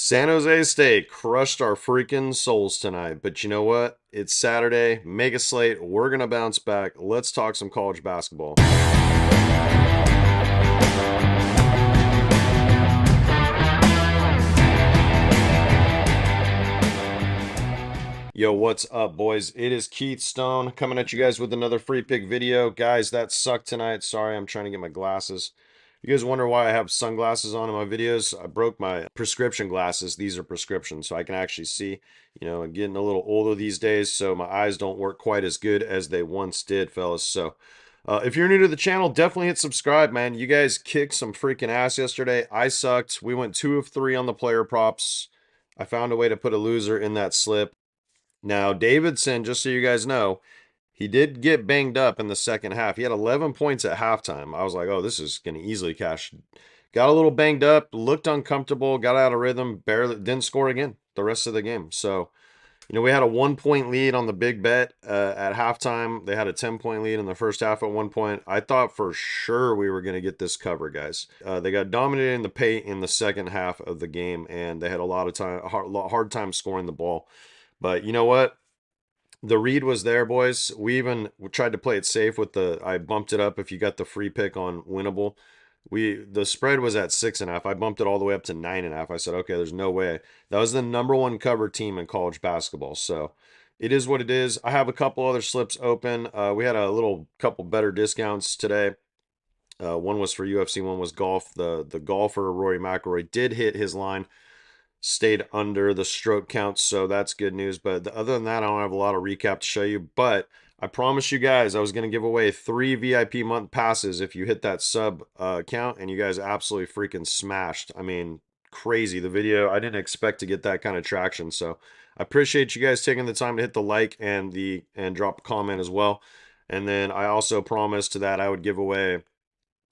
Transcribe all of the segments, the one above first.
San Jose State crushed our freaking souls tonight, but you know what? It's Saturday, mega slate. We're going to bounce back. Let's talk some college basketball. Yo, what's up, boys? It is Keith Stone coming at you guys with another free pick video. Guys, that sucked tonight. Sorry, I'm trying to get my glasses. You guys wonder why I have sunglasses on in my videos? I broke my prescription glasses. These are prescriptions, so I can actually see. I'm getting a little older these days, so my eyes don't work quite as good as they once did, fellas. So if you're new to the channel, definitely hit subscribe, man. You guys kicked some freaking ass yesterday. I sucked. We went 2 of 3 on the player props. I found a way to put a loser in that slip. Now, Davidson, just so you guys know, he did get banged up in the second half. He had 11 points at halftime. I was like, oh, this is going to easily cash. Got a little banged up, looked uncomfortable, got out of rhythm, barely didn't score again the rest of the game. So, we had a 1-point lead on the big bet at halftime. They had a 10-point lead in the first half at one point. I thought for sure we were going to get this cover, guys. They got dominated in the paint in the second half of the game, and they had a lot of time, hard time scoring the ball. But you know what? The read was there, boys. We even tried to play it safe with I bumped it up if you got the free pick on winnable. The spread was at 6.5. I bumped it all the way up to 9.5. I said, okay, there's no way. That was the #1 cover team in college basketball. So it is what it is. I have a couple other slips open. We had a couple better discounts today. One was for UFC, one was golf. The golfer, Rory McIlroy, did hit his line. Stayed under the stroke count, so that's good news. But other than that, I don't have a lot of recap to show you. But I promised you guys I was going to give away 3 VIP month passes if you hit that sub count, and you guys absolutely freaking smashed. I mean, crazy. The video, I didn't expect to get that kind of traction. So I appreciate you guys taking the time to hit the like and drop a comment as well. And then I also promised that I would give away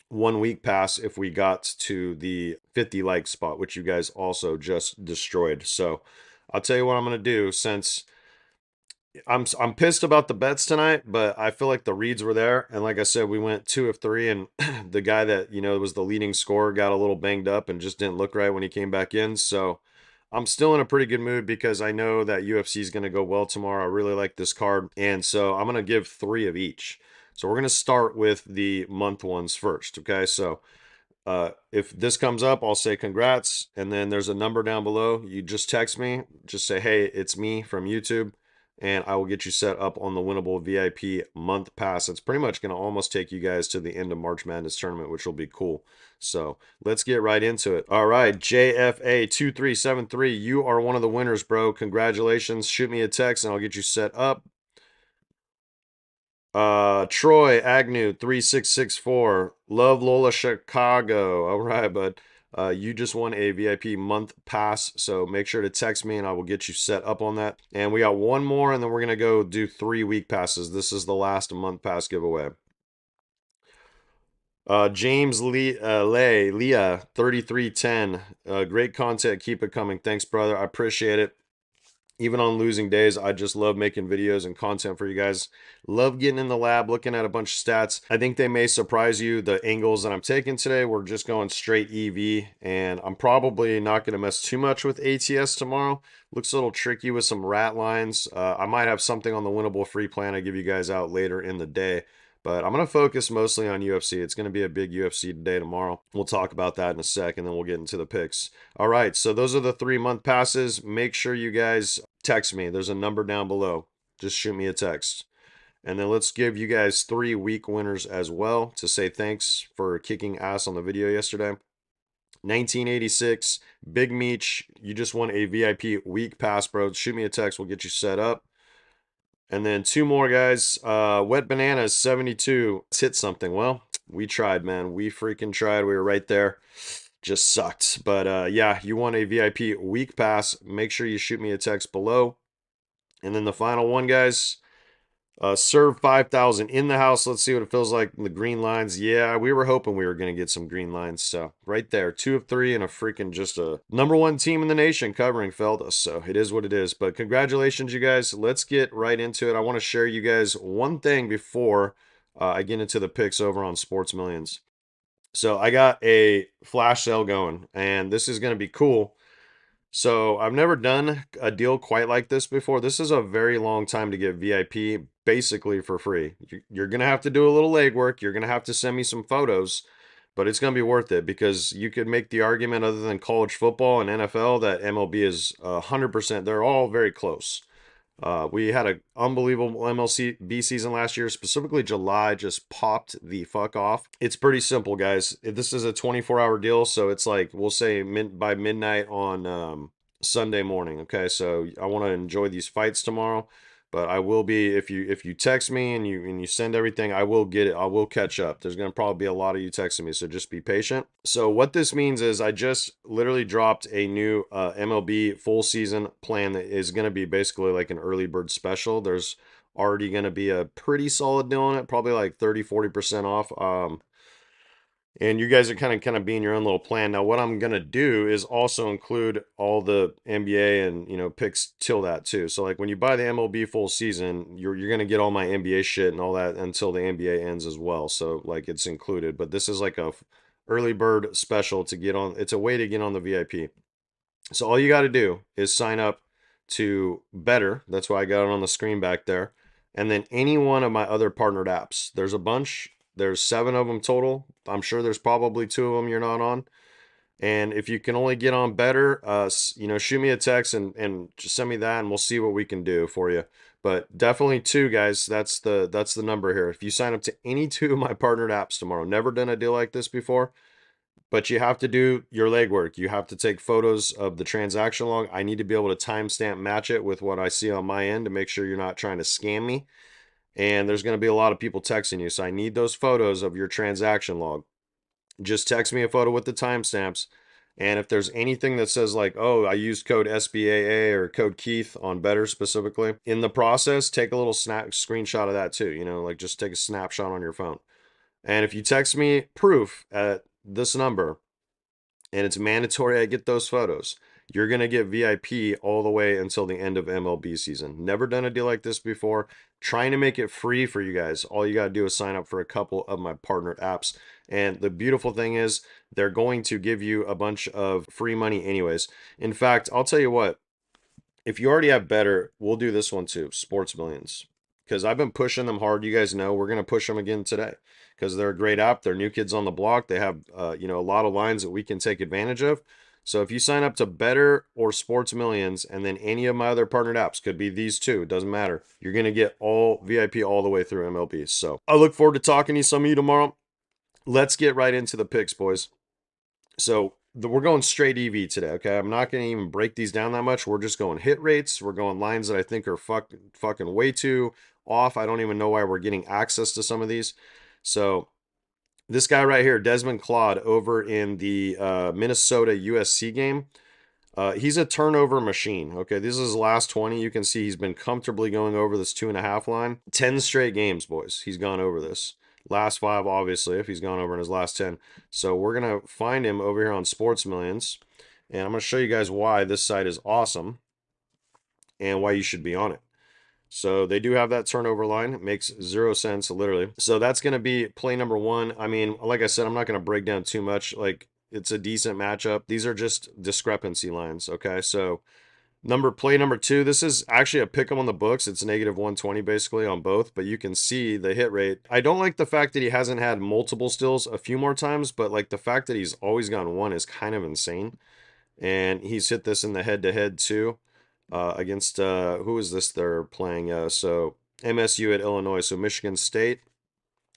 1 week pass if we got to the 50 like spot, which you guys also just destroyed. So I'll tell you what I'm going to do, since I'm pissed about the bets tonight, but I feel like the reads were there. And like I said, we went 2 of 3, and the guy that, was the leading scorer got a little banged up and just didn't look right when he came back in. So I'm still in a pretty good mood because I know that UFC is going to go well tomorrow. I really like this card. And so I'm going to give 3 of each. So we're going to start with the month ones first, okay? So if this comes up, I'll say congrats, and then there's a number down below. You just text me, just say, hey, it's me from YouTube, and I will get you set up on the winnable VIP month pass. It's pretty much going to almost take you guys to the end of March Madness tournament, which will be cool. So let's get right into it. All right, JFA2373, you are one of the winners, bro. Congratulations. Shoot me a text, and I'll get you set up. Troy Agnew 3664, love Lola Chicago. All right, bud. You just won a VIP month pass, so make sure to text me and I will get you set up on that. And we got one more, and then we're gonna go do 3 week passes. This is the last month pass giveaway. James Leah 3310, great content, keep it coming. Thanks, brother. I appreciate it. Even on losing days, I just love making videos and content for you guys. Love getting in the lab, looking at a bunch of stats. I think they may surprise you, the angles that I'm taking today. We're just going straight EV, and I'm probably not going to mess too much with ATS tomorrow. Looks a little tricky with some rat lines. I might have something on the winnable free plan I give you guys out later in the day. But I'm going to focus mostly on UFC. It's going to be a big UFC today, tomorrow. We'll talk about that in a sec, and then we'll get into the picks. All right, so those are the 3 month passes. Make sure you guys text me. There's a number down below. Just shoot me a text. And then let's give you guys 3 week winners as well to say thanks for kicking ass on the video yesterday. 1986, Big Meech, you just won a VIP week pass, bro. Shoot me a text. We'll get you set up. And then 2 more guys. Wet Bananas 72. Let's hit something. Well, we tried, man. We freaking tried. We were right there. Just sucked. But yeah, you want a VIP week pass. Make sure you shoot me a text below. And then the final one, guys. Serve 5,000 in the house. Let's see what it feels like in the green lines. Yeah, we were hoping we were going to get some green lines. So right there, 2 of 3, and a freaking just a #1 team in the nation covering Feldas. So it is what it is. But congratulations, you guys. Let's get right into it. I want to share you guys one thing before I get into the picks over on Sports Millions. So I got a flash sale going, and this is going to be cool. So I've never done a deal quite like this before. This is a very long time to get VIP basically for free. You're going to have to do a little legwork. You're going to have to send me some photos, but it's going to be worth it because you could make the argument other than college football and NFL that MLB is 100%. They're all very close. We had an unbelievable MLB season last year, specifically July just popped the fuck off. It's pretty simple, guys. This is a 24-hour deal, so it's like we'll say by midnight on Sunday morning. Okay, so I want to enjoy these fights tomorrow, but I will be if you text me and you send everything, I will get it. I will catch up. There's gonna probably be a lot of you texting me, so just be patient. So what this means is I just literally dropped a new MLB full season plan that is gonna be basically like an early bird special. There's already gonna be a pretty solid deal on it, probably like 30-40% off. And you guys are kind of being your own little plan. Now, what I'm gonna do is also include all the NBA and picks till that too. So like when you buy the MLB full season, you're gonna get all my NBA shit and all that until the NBA ends as well. So like it's included. But this is like a early bird special to get on. It's a way to get on the VIP. So all you got to do is sign up to Betr. That's why I got it on the screen back there. And then any one of my other partnered apps. There's a bunch. There's 7 of them total. I'm sure there's probably 2 of them you're not on. And if you can only get on Betr, shoot me a text and just send me that, and we'll see what we can do for you. But definitely 2, guys. That's the number here. If you sign up to any 2 of my partnered apps tomorrow, never done a deal like this before. But you have to do your legwork. You have to take photos of the transaction log. I need to be able to timestamp match it with what I see on my end to make sure you're not trying to scam me. And there's going to be a lot of people texting you. So I need those photos of your transaction log. Just text me a photo with the timestamps. And if there's anything that says like, oh, I used code SBAA or code Keith on Betr specifically, in the process, take a little screenshot of that too. Like just take a snapshot on your phone. And if you text me proof at this number, and it's mandatory I get those photos, you're going to get VIP all the way until the end of MLB season. Never done a deal like this before. Trying to make it free for you guys. All you got to do is sign up for a couple of my partnered apps. And the beautiful thing is they're going to give you a bunch of free money anyways. In fact, I'll tell you what, if you already have Betr, we'll do this one too, Sports Millions. Because I've been pushing them hard. You guys know we're going to push them again today because they're a great app. They're new kids on the block. They have a lot of lines that we can take advantage of. So if you sign up to Betr or Sports Millions and then any of my other partnered apps, could be these 2, doesn't matter. You're going to get all VIP all the way through MLB. So I look forward to talking to some of you tomorrow. Let's get right into the picks, boys. So we're going straight EV today, okay? I'm not going to even break these down that much. We're just going hit rates. We're going lines that I think are fucking way too off. I don't even know why we're getting access to some of these. So this guy right here, Desmond Claude, over in the Minnesota USC game, he's a turnover machine. Okay, this is his last 20. You can see he's been comfortably going over this 2.5 line. 10 straight games, boys. He's gone over this. Last 5, obviously, if he's gone over in his last 10. So we're going to find him over here on Sports Millions. And I'm going to show you guys why this site is awesome and why you should be on it. So they do have that turnover line. It makes 0 sense, literally. So that's going to be play number 1. I mean, like I said, I'm not going to break down too much. Like, it's a decent matchup. These are just discrepancy lines, okay? So play number 2, this is actually a pick 'em on the books. It's negative 120 basically on both, but you can see the hit rate. I don't like the fact that he hasn't had multiple stills a few more times, but like the fact that he's always gone 1 is kind of insane. And he's hit this in the head-to-head too. Against who is this they're playing? So MSU at Illinois, so Michigan State.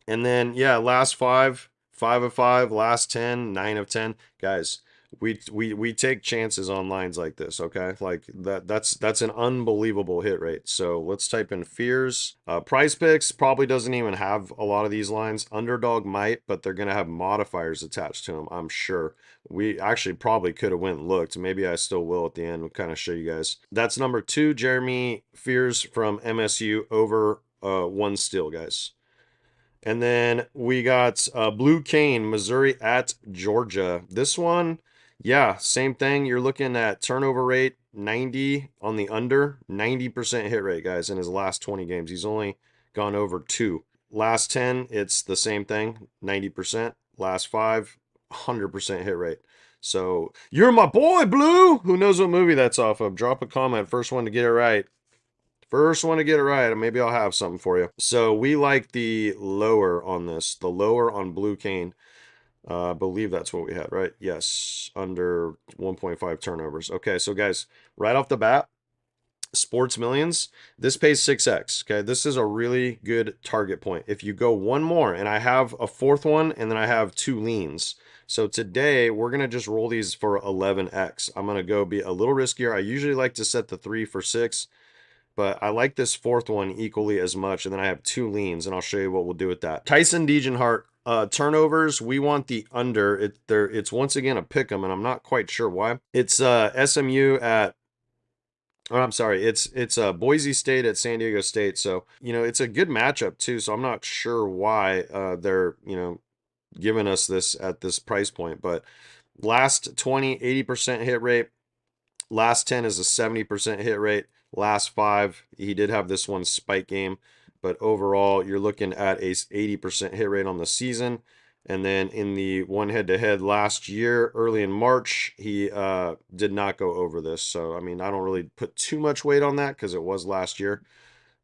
And then yeah, last 5 of 5, last 10 9 of 10. Guys, we take chances on lines like this, okay? Like that's an unbelievable hit rate. So let's type in fears. Price Picks probably doesn't even have a lot of these lines. Underdog might, but they're gonna have modifiers attached to them, I'm sure. We actually probably could have went and looked. Maybe I still will at the end. We'll kind of show you guys. That's number 2, Jeremy Fears from MSU over 1 steal, guys. And then we got Blue Cane, Missouri at Georgia. This one, yeah, same thing. You're looking at turnover rate 90 on the under, 90% hit rate, guys, in his last 20 games. He's only gone over 2. Last 10, it's the same thing, 90%. Last 5, 100% hit rate. So you're my boy, Blue. Who knows what movie that's off of? Drop a comment. First one to get it right. First one to get it right, and maybe I'll have something for you. So we like the lower on this, the lower on Blue Cane. I believe that's what we had, right? Yes, under 1.5 turnovers. Okay, so guys, right off the bat, Sports Millions, this pays 6x. Okay, this is a really good target point. If you go one more, and I have a fourth one, and then I have two leans. So today we're gonna just roll these for 11x. I'm gonna go be a little riskier. I usually like to set the 3 for 6, but I like this fourth one equally as much. And then I have two leans, and I'll show you what we'll do with that. Tyson Degenhart, turnovers, we want the under. It's once again a pick 'em, and I'm not quite sure why. It's SMU at, oh, I'm sorry, it's Boise State at San Diego State. So, it's a good matchup too. So I'm not sure why they're, giving us this at this price point. But last 20, 80% hit rate. Last 10 is a 70% hit rate. Last 5, he did have this one spike game, but overall, you're looking at a 80% hit rate on the season. And then in the one head-to-head last year, early in March, he did not go over this. So, I mean, I don't really put too much weight on that because it was last year.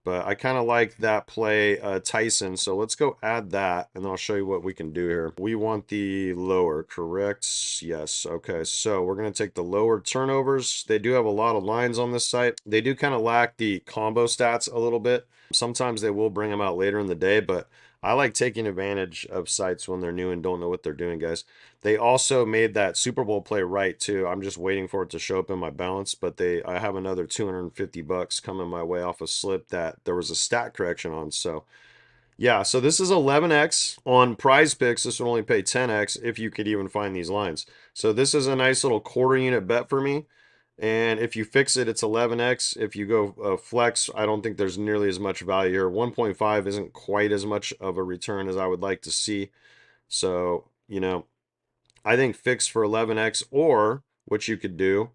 But I kind of like that play, Tyson. So let's go add that, and then I'll show you what we can do here. We want the lower, correct? Yes. Okay, so we're going to take the lower turnovers. They do have a lot of lines on this site. They do kind of lack the combo stats a little bit. Sometimes they will bring them out later in the day, but I like taking advantage of sites when they're new and don't know what they're doing, guys. They also made that Super Bowl play right too. I'm just waiting for it to show up in my balance, but I have another 250 bucks coming my way off a slip that there was a stat correction on. So yeah, so this is 11x on Prize Picks. This would only pay 10x if you could even find these lines. So this is a nice little quarter unit bet for me. And if you fix it, it's 11x. If you go flex, I don't think there's nearly as much value here. 1.5 isn't quite as much of a return as I would like to see. So, I think fix for 11x, or what you could do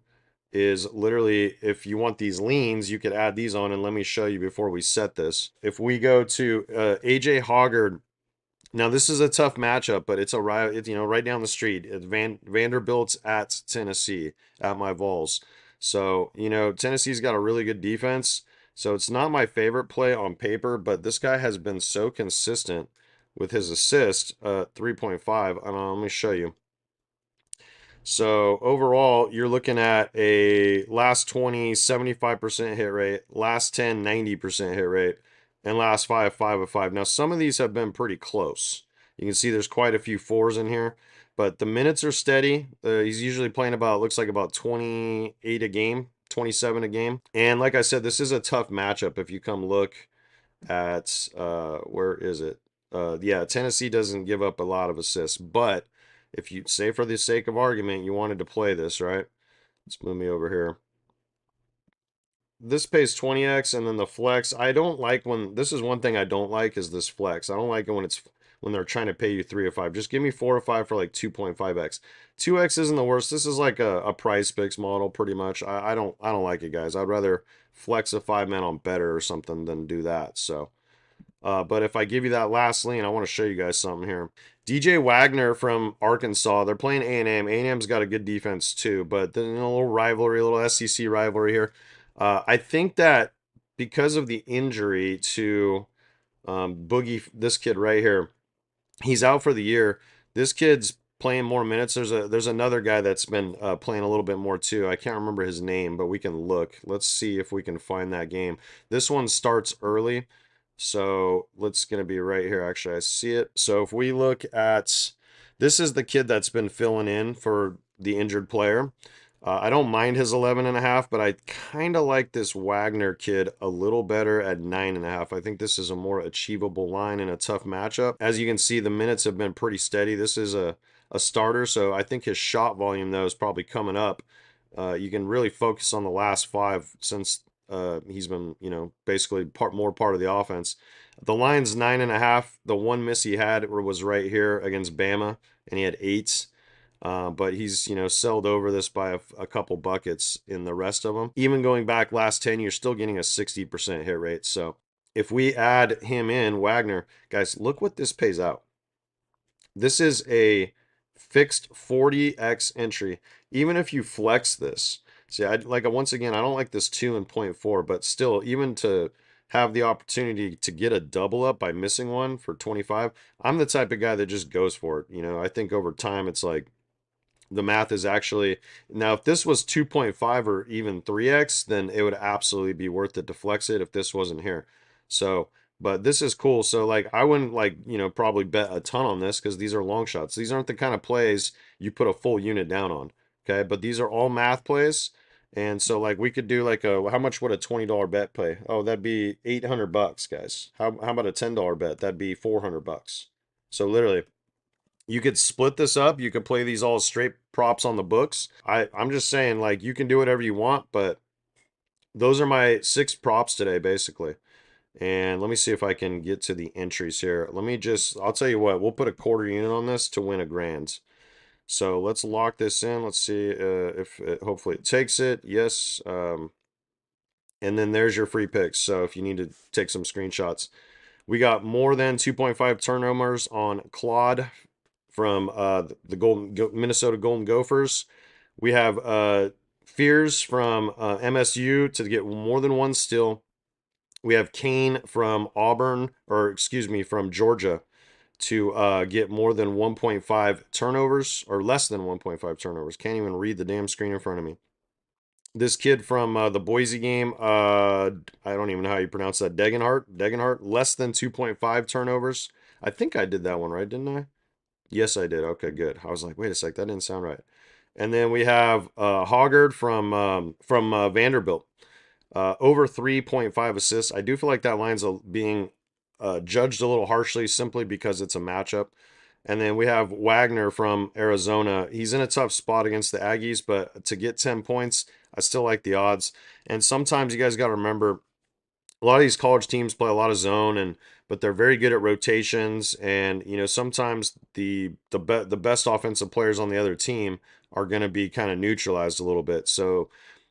is literally, if you want these leans, you could add these on, and let me show you before we set this. If we go to AJ Hoggard, now this is a tough matchup, but it's right down the street. Vanderbilt's at Tennessee at my Vols. So, Tennessee's got a really good defense. So it's not my favorite play on paper, but this guy has been so consistent with his assist, 3.5. Let me show you. So overall, you're looking at a last 20, 75% hit rate, last 10, 90% hit rate, and last 5, 5 of 5. Now, some of these have been pretty close. You can see there's quite a few 4s in here, but the minutes are steady. He's usually playing looks like about 28 a game, 27 a game. And like I said, this is a tough matchup. If you come look at, where is it? Yeah, Tennessee doesn't give up a lot of assists, but if you say for the sake of argument you wanted to play this, right? Let's move me over here. This pays 20x, and then the flex. I don't like this is one thing I don't like is this flex. I don't like it when they're trying to pay you 3 or 5. Just give me 4 or 5 for like 2.5x. 2x isn't the worst. This is like a Prize Picks model pretty much. I don't like it, guys. I'd rather flex a 5-man on Betr or something than do that. So but if I give you that last lean, I want to show you guys something here. DJ Wagner from Arkansas. They're playing A&M. A&M's got a good defense too, but then a little rivalry, a little SEC rivalry here. I think that because of the injury to Boogie, this kid right here, he's out for the year. This kid's playing more minutes. There's another guy that's been playing a little bit more too. I can't remember his name, but we can look. Let's see if we can find that game. This one starts early. So let's gonna be right here. Actually, I see it. So if we look at, this is the kid that's been filling in for the injured player. I don't mind his 11.5, but I kind of like this Wagner kid a little better at 9.5. I think this is a more achievable line in a tough matchup. As you can see, the minutes have been pretty steady. This is a starter, so I think his shot volume, though, is probably coming up. You can really focus on the last 5 since he's been, basically more part of the offense. The line's 9.5. The one miss he had was right here against Bama, and he had 8. But he's, sailed over this by a couple buckets in the rest of them. Even going back last 10, you're still getting a 60% hit rate. So if we add him in, Wagner, guys, look what this pays out. This is a fixed 40x entry. Even if you flex this, see, once again, I don't like this 2 and point 0.4, but still, even to have the opportunity to get a double up by missing one for 25, I'm the type of guy that just goes for it. I think over time it's like the math is actually, now if this was 2.5 or even 3x, then it would absolutely be worth it to flex it if this wasn't here. So, but this is cool. So like I wouldn't probably bet a ton on this because these are long shots. These aren't the kind of plays you put a full unit down on. Okay, but these are all math plays. And so like we could do like how much would a $20 bet pay? Oh, that'd be 800 bucks, guys. How about a $10 bet? That'd be 400 bucks. So literally you could split this up. You could play these all straight props on the books. I'm just saying, like, you can do whatever you want, but those are my 6 props today, basically. And let me see if I can get to the entries here. I'll tell you what, we'll put a quarter unit on this to win a grand. So let's lock this in. Let's see if hopefully it takes it. Yes. And then there's your free picks. So if you need to take some screenshots, we got more than 2.5 turnovers on Claude from the Minnesota Golden Gophers. We have Fears from MSU to get more than one steal. We have Kane from Auburn, or excuse me, from Georgia to get more than 1.5 turnovers, or less than 1.5 turnovers. Can't even read the damn screen in front of me. This kid from the Boise game, I don't even know how you pronounce that, Degenhart, less than 2.5 turnovers. I think I did that one right, didn't I? Yes, I did. Okay, good. I was like, wait a sec, that didn't sound right. And then we have Hoggard from Vanderbilt, over 3.5 assists. I do feel like that line's being judged a little harshly simply because it's a matchup. And then we have Wagner from Arizona. He's in a tough spot against the Aggies, but to get 10 points, I still like the odds. And sometimes you guys got to remember a lot of these college teams play a lot of zone, but they're very good at rotations, and sometimes the best offensive players on the other team are going to be kind of neutralized a little bit. So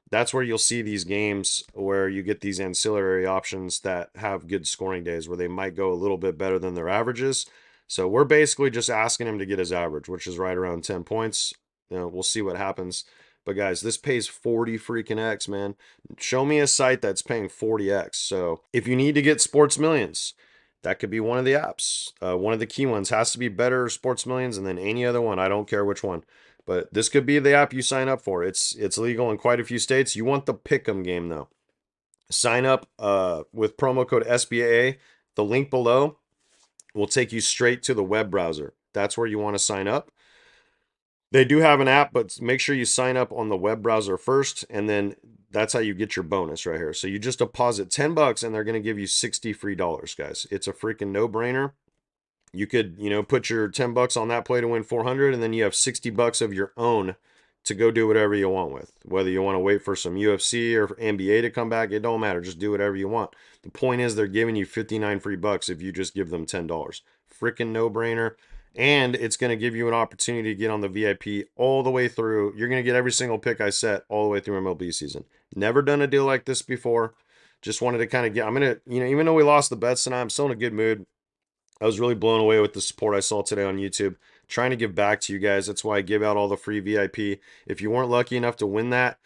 that's where you'll see these games where you get these ancillary options that have good scoring days where they might go a little bit better than their averages. So we're basically just asking him to get his average, which is right around 10 points. We'll see what happens. But guys, this pays 40 freaking X, man. Show me a site that's paying 40x. So if you need to get Sports Millions, that could be one of the apps. One of the key ones has to be Betr Sports Millions, and then any other one. I don't care which one, but this could be the app you sign up for. It's legal in quite a few states. You want the Pick'em game though. Sign up with promo code SBAA. The link below will take you straight to the web browser. That's where you want to sign up. They do have an app, but make sure you sign up on the web browser first, and then that's how you get your bonus right here. So you just deposit 10 bucks and they're going to give you 60 free dollars, guys. It's a freaking no-brainer. You could, put your 10 bucks on that play to win 400, and then you have 60 bucks of your own to go do whatever you want with. Whether you want to wait for some UFC or NBA to come back, it don't matter. Just do whatever you want. The point is they're giving you 59 free bucks if you just give them $10. Freaking no-brainer. And it's going to give you an opportunity to get on the VIP all the way through. You're going to get every single pick I set all the way through MLB season. Never done a deal like this before. Just wanted to kind of I'm going to, even though we lost the bets tonight, I'm still in a good mood. I was really blown away with the support I saw today on YouTube. Trying to give back to you guys. That's why I give out all the free VIP. If you weren't lucky enough to win that,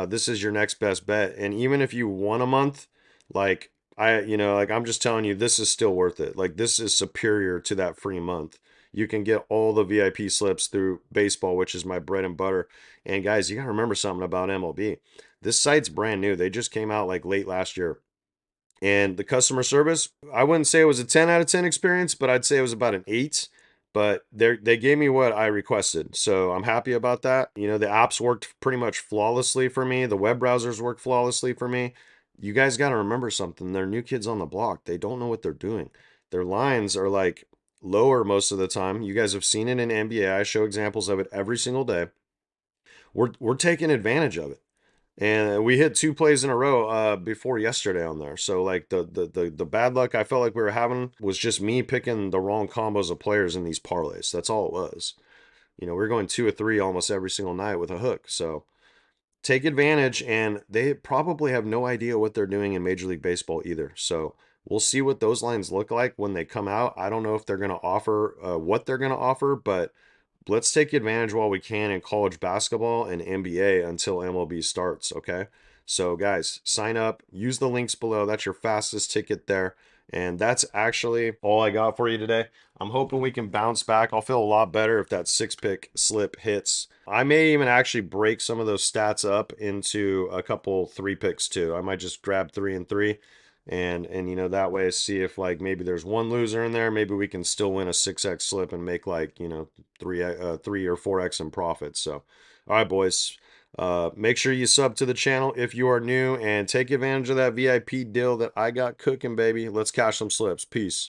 this is your next best bet. And even if you won a month, like I'm just telling you, this is still worth it. Like this is superior to that free month. You can get all the VIP slips through baseball, which is my bread and butter. And guys, you got to remember something about MLB. This site's brand new. They just came out like late last year. And the customer service, I wouldn't say it was a 10 out of 10 experience, but I'd say it was about an 8. But they gave me what I requested. So I'm happy about that. The apps worked pretty much flawlessly for me. The web browsers worked flawlessly for me. You guys got to remember something. They're new kids on the block. They don't know what they're doing. Their lines are like lower most of the time. You guys have seen it in NBA. I show examples of it every single day. We're taking advantage of it. And we hit 2 plays in a row before yesterday on there. So like the bad luck I felt like we were having was just me picking the wrong combos of players in these parlays. That's all it was. We're going 2 or 3 almost every single night with a hook. So take advantage, and they probably have no idea what they're doing in Major League Baseball either. So we'll see what those lines look like when they come out. I don't know if they're going to offer what they're going to offer, but let's take advantage while we can in college basketball and NBA until MLB starts, okay? So, guys, sign up, use the links below. That's your fastest ticket there. And that's actually all I got for you today. I'm hoping we can bounce back. I'll feel a lot better if that 6-pick slip hits. I may even actually break some of those stats up into a couple 3-picks too. I might just grab 3 and 3 and you know, that way see if like maybe there's one loser in there. Maybe we can still win a 6x slip and make like, you know, 3 or 4x in profit. So all right, boys, make sure you sub to the channel if you are new and take advantage of that VIP deal that I got cooking, baby. Let's cash some slips. Peace.